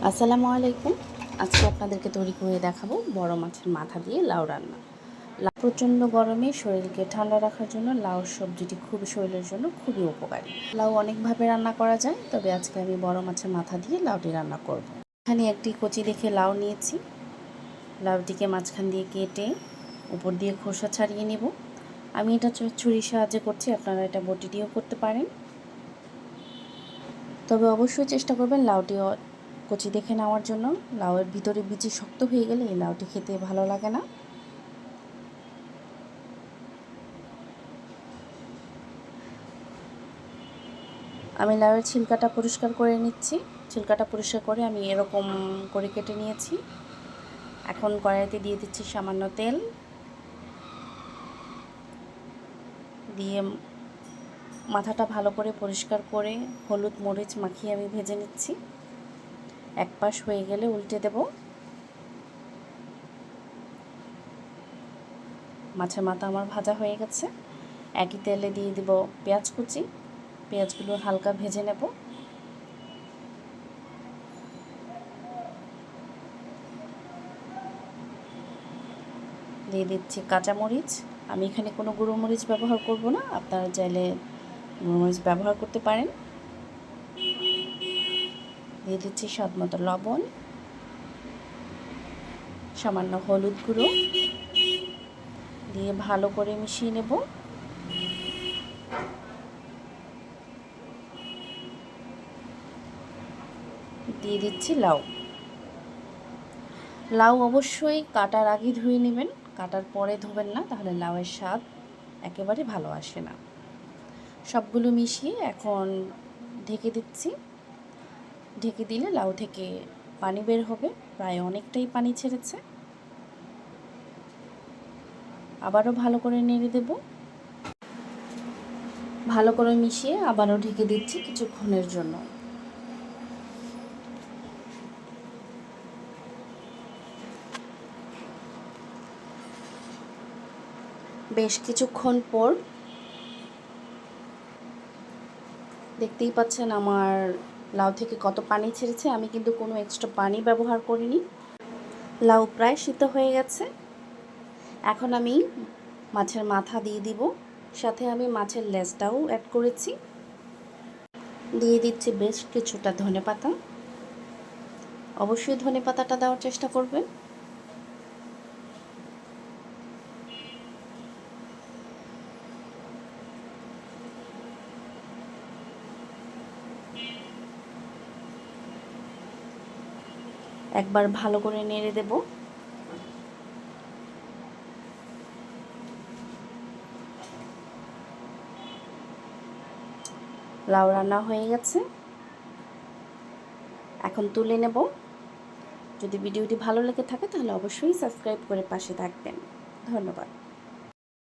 আসসালামু আলাইকুম। আজকে আপনাদেরকে তৈরি করে দেখাবো বড় মাছের মাথা দিয়ে লাউ রান্না। প্রচণ্ড গরমে শরীরকে ঠান্ডা রাখার জন্য লাউ সবজিটি খুব শরীরের জন্য খুবই উপকারী। লাউ অনেকভাবে রান্না করা যায়, তবে আজকে আমি বড় মাছের মাথা দিয়ে লাউটি রান্না করব। এখানে একটি কচি দেখে লাউ নিয়েছি। লাউটিকে মাঝখান দিয়ে কেটে উপর দিয়ে খোসা ছাড়িয়ে নেব। আমি এটা ছুরির সাহায্যে করছি, আপনারা এটা বটি দিয়েও করতে পারেন। তবে অবশ্যই চেষ্টা করবেন লাউটি কচি দেখে নেওয়ার জন্য। লাউয়ের ভিতরে বিচি শক্ত হয়ে গেলে এই লাউটি খেতে ভালো লাগে না। আমি লাউয়ের ছিলকাটা পরিষ্কার করে নিচ্ছি। ছিলকাটা পরিষ্কার করে আমি এরকম করে কেটে নিয়েছি। এখন কড়াইতে দিয়ে দিচ্ছি সামান্য তেল, দিয়ে মাথাটা ভালো করে পরিষ্কার করে হলুদ মরিচ মাখিয়ে আমি ভেজে নিচ্ছি। এক পাশ হয়ে গেলে উল্টে দেব। মাছের মাথা আমার ভাজা হয়ে গেছে। একই তেলে দিয়ে দিব পেঁয়াজ কুচি। পেঁয়াজগুলো হালকা ভেজে নেব। দিয়ে দিচ্ছি কাঁচামরিচ। আমি এখানে কোনো গুঁড়ো মরিচ ব্যবহার করব না, আপনারা চাইলে গুঁড়ো মরিচ ব্যবহার করতে পারেন। দিয়ে দিচ্ছি স্বাদ মতো লবণ, সামান্য হলুদ গুঁড়ো দিয়ে ভালো করে মিশিয়ে নেব। দিয়ে দিচ্ছি লাউ। লাউ অবশ্যই কাটার আগে ধুয়ে নেবেন, কাটার পরে ধোবেন না, তাহলে লাউয়ের স্বাদ একেবারে ভালো আসে না। সবগুলো মিশিয়ে এখন ঢেকে দিচ্ছি। ঢেকে দিলে লাউ থেকে পানি বের হবে, প্রায় অনেকটাই পানি ছেড়েছে। আবারও ভালো করে নেড়ে দেব। ভালো করে মিশিয়ে আবারও ঢেকে দিচ্ছি কিছুক্ষণের জন্য। বেশ কিছুক্ষণ পর দেখতেই পাচ্ছেন আমার লাউ থেকে কত পানি ছেড়েছে। আমি কিন্তু কোনো এক্সট্রা পানি ব্যবহার করিনি। লাউ প্রায় সিদ্ধ হয়ে গেছে। এখন আমি মাছের মাথা দিয়ে দিব, সাথে আমি মাছের লেজটাও অ্যাড করেছি। দিয়ে দিচ্ছি বেশ কিছুটা ধনেপাতা। অবশ্যই ধনেপাতাটা দেওয়ার চেষ্টা করবেন। একবার ভালো করে নেড়ে দেব। লাউ রান্না হয়ে গেছে, এখন তুলে নেব। যদি ভিডিওটি ভালো লেগে থাকে তাহলে অবশ্যই সাবস্ক্রাইব করে পাশে থাকবেন। ধন্যবাদ।